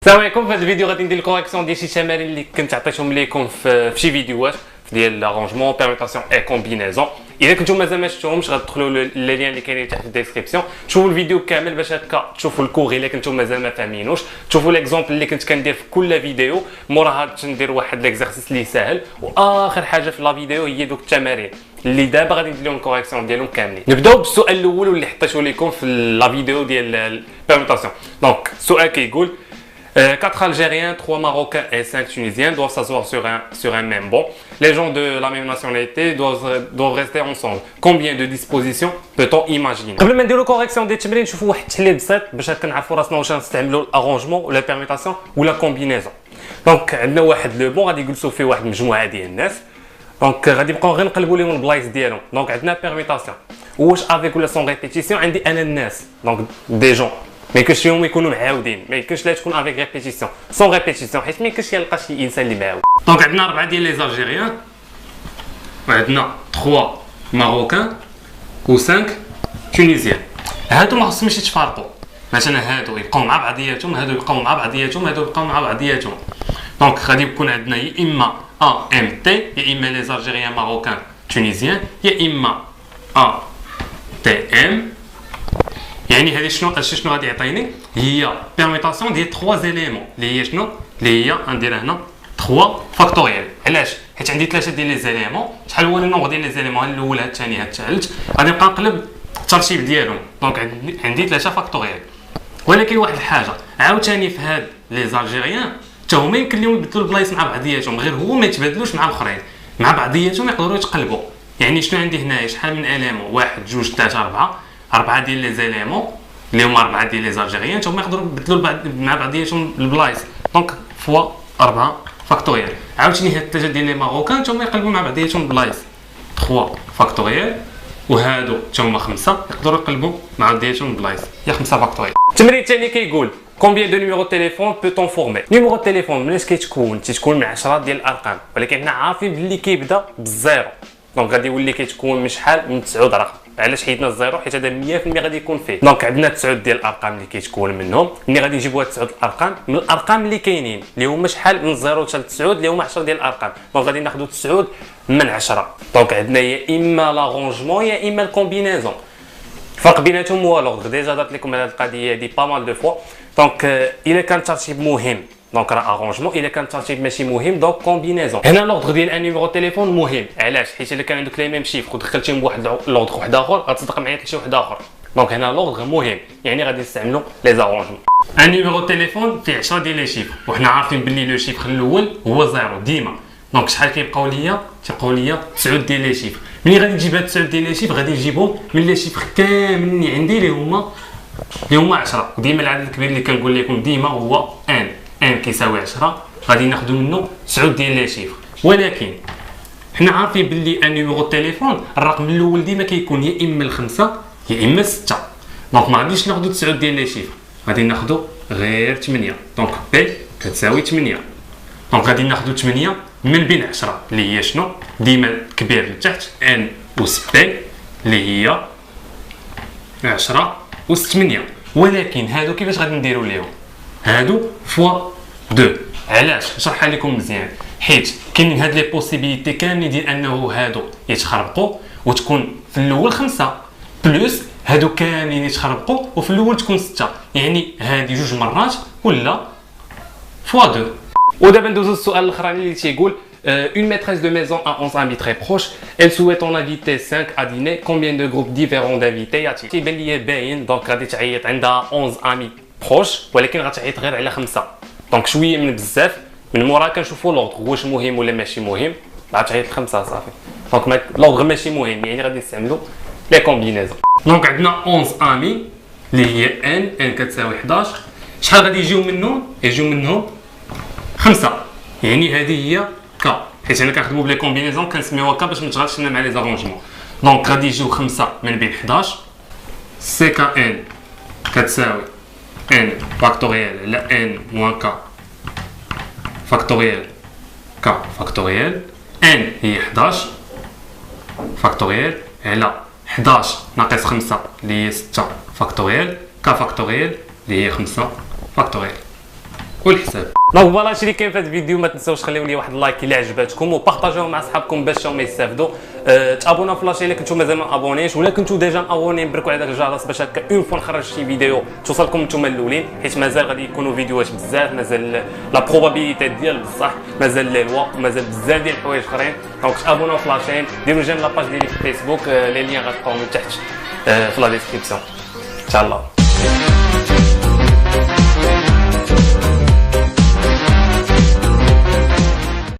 السلام عليكم. في هذا الفيديو غادي ندير الكوريكسيون ديال شي تمارين اللي كنت عطيتهم لكم في شي فيديوهات ديال لارونجمون بيرميتاسيون اي كومبينيزون. اذا كنتو مازال ما شفتوهمش غتدخلوا لي لين اللي كاينين تحت في الديسكريبسيون، تشوفوا الفيديو كامل باش هكا تشوفوا الكور الا كنتو مازال ما فاهمينوش، تشوفوا ليكزومبل اللي كنت كندير في كل فيديو. موراها ندير واحد ليكزارسيس اللي ساهل، واخر حاجه في لا فيديو هي دوك التمارين اللي دابا غادي ندير لهم الكوريكسيون ديالهم كاملين. نبداو بالسؤال الاول واللي حطيته لكم في لا فيديو ديال البيرميتاسيون. دونك السؤال كيقول 4 Algériens, 3 Marocains et 5 Tunisiens doivent s'asseoir sur un même banc. Les gens de la même nationalité doivent rester ensemble. Combien de dispositions peut-on imaginer? قبل ما نديرو كوريكسيون ديال التمرين نشوفوا واحد التحليل بسيط باش كنعرفوا راسنا واش غنستعملوا الارونجمون ولا بيرميتاسيون ولا كومبينيزون. دونك عندنا واحد لو بون غادي يجلسوا فيه واحد المجموعه ديال الناس. دونك غادي نبقاو غير نقلبوا لهم البلايص ديالهم. دونك عندنا بيرميتاسيون واش افيك ولا سون ريبيتيسيون. عندي انا الناس دونك دي جون ما يمكنش لهم يكونوا معاودين، ما يمكنش لا تكون افيك ريبيتيسيون سون ريبيتيسيون حيت ما يمكنش يلقى شي انسان اللي معاود. دونك عندنا 4 ديال لي زالجيريان وعندنا 3 ماروكان و 5 تونيزيان. هادو ما خصهمش يتفارقوا، مثلا هادو يبقاو مع بعضياتهم، هادو يبقاو مع بعضياتهم، هادو يبقاو مع بعضياتهم. دونك غادي يكون عندنا يا اما ا ام تي يا اما لي زالجيريان ماروكان تونيزيان يا اما ا تي ام. يعني هذه شنو غادي يعطيني؟ هي بيرميتاسيون ديال 3 زيليمون اللي هي شنو؟ اللي هي غنديرها هنا 3 فاكتوريال. علاش؟ حيت عندي 3 ديال لي زيليمون. شحال هو النومبر ديال لي زيليمون؟ هاد الاول هاد الثاني هاد الثالث. غادي نبقى نقلب الترتيب ديالهم. دونك عندي 3 فاكتوريال. ولكن واحد الحاجه عاوتاني في هاد لي زالجيريان حتى هما يمكن لهم يبدلوا البلايص مع بعضياتهم، غير هو ما يتبادلوش مع الاخرين، مع بعضياتهم يقدروا يتقلبوا. يعني شنو عندي هنايا؟ شحال من اليمون؟ 1 2 3 4 ديال لي زيليمون اللي هما 4 ديال لي زالجيريان حتى هما يقدروا يبدلوا مع بعضياتهم البلايص. دونك فوا 4 فاكتوريال. عاوتاني هاد 3 ديال لي ماروكان حتى هما يقلبوا مع بعضياتهم البلايص 3 فاكتوريال. وهادو حتى هما 5 يقدروا يقلبوا مع بعضياتهم البلايص هي 5 فاكتوريال. التمرين الثاني كيقول combien de numéros de téléphone peut-on former؟ نيميرو التليفون مليش كيتكون من 10 ديال الارقام، ولكن حنا عارفين بلي كيبدا بالزيرو. دونك غادي يولي كيتكون من شحال؟ من 9 رقم. علاش حيدنا الزيرو؟ حيت هذا 100% غادي يكون فيه. دونك عندنا 9 ديال الارقام اللي كيتكون منهم. ملي غادي نجيبوا هاد 9 الارقام من الارقام اللي كاينين اللي هما شحال؟ من 0 حتى ل 9 اللي هما 10 ديال الارقام. دونك غادي ناخذوا 9 من 10. دونك عندنا يا اما لارونجمون يا اما الكومبينيزون. الفرق بيناتهم هو لوغدر. ديجا درت لكم هذه القضيه هذه با مال دو فوا. دونك الا كان الترتيب مهم دونك راه ارونجمون، الا كان الترتيب ماشي مهم دونك كومبينيزون. هنا لوغدر ديال ان نيميرو تليفون مهم. علاش؟ حيت الا كان عندك لي ميم شيفر ودخلتيهم بواحد لوغدر واحد اخر غتصدق معايا شي واحد اخر. دونك هنا لوغدر مهم، يعني غادي نستعملوا لي زارونجمون. ان نيميرو تليفون فيه 10 ديال لي شيفر وحنا عارفين بلي لو شيفر الاول هو 0 ديما. دونك شحال كيبقاو ليا؟ تيبقاو ليا 9 ديال لي شيفر. ملي غادي نجيب هاد 9 ديال لي شيفر غادي نجيبهم من لي شيفر كاملين اللي عندي اللي هما 10. وديما العدد الكبير اللي كنقول لكم ديما هو ان كيساوي 10. غادي ناخذ منه 9 ديال لي شيفر. ولكن حنا عارفين باللي ان نيميرو تليفون الرقم الاول ديما كيكون يا اما 5 يا اما 6. دونك ما غاديش ناخذ 9 ديال لي شيفر، غادي ناخذ غير 8. دونك بي كتساوي 8. دونك غادي ناخذ 8 من بين 10 اللي هي شنو؟ ديما الكبير لتحت ان اس بي اللي هي 10 و 8. ولكن هادو كيفاش غادي نديرو ليهم؟ هادو فوا 2. علاش؟ نشرحها لكم مزيان. حيت كاينين هاد لي بوسيبيليتي كاملين ديال انه هادو يتخربقوا وتكون في الاول 5 بلس هادو كاملين يتخربقوا وفي الاول تكون 6. يعني هادي 2 مرات ولا فوا 2. ودابا ندوزو للسؤال الاخراني اللي تيقول une maîtresse de maison a 11 amis très proches. Elle souhaite en inviter 5 à dîner. Combien de groupes différents d'invités y a-t-il? تيبان ليا باين. دونك غادي تعيط عندها 11 امي بروش ولكن غتعيط غير على 5. دونك شويه من بزاف من مورا كنشوفوا لوغدر واش مهم ولا ماشي مهم. غتعيط 5 صافي. دونك لوغدر ماشي مهم، يعني غادي نستعملوا لي كومبينيزون. دونك عندنا 11 امي اللي هي ان كتساوي 11. شحال غادي يجيو منهم 5. يعني هذه هي كا، حيت انا كنخدموا بلي كومبينيزون كنسميوها كا باش ما تغلطش لنا مع لي زارونجمون. دونك غادي يجيو 5 من بين 11. سي كا ان كتساوي ان فاكتوريال على ان موان كا فاكتوريال كا فاكتوريال. ان هي 11 فاكتوريال على 11 ناقص 5 اللي هي 6 فاكتوريال كا فاكتوريال اللي هي 5 فاكتوريال. والحساب. دونك فوالا هادشي اللي كاين في هذا الفيديو. ما تنساوش خليو لي واحد اللايك الا عجباتكم وبارطاجيوه مع صحابكم باش هما يستافدوا. تابونا في لاشين الا كنتو مازال ما ابونيش ولا كنتو ديجا ابونين بركوا على داك الجرس باش هكا اون فوا نخرج شي فيديو توصلكم نتوما الاولين، حيت مازال غادي يكونوا فيديوهات بزاف، مازال لا بروبابيليتي ديال بصح مازال لي لوا ومازال بزاف ديال الحوايج اخرين. دونك تابونا في لاشين، ديروا جيم لاباج ديالي في الفيسبوك، لي ليان غتلقاهم تحت في لا ديسكريبسيون. ان شاء الله.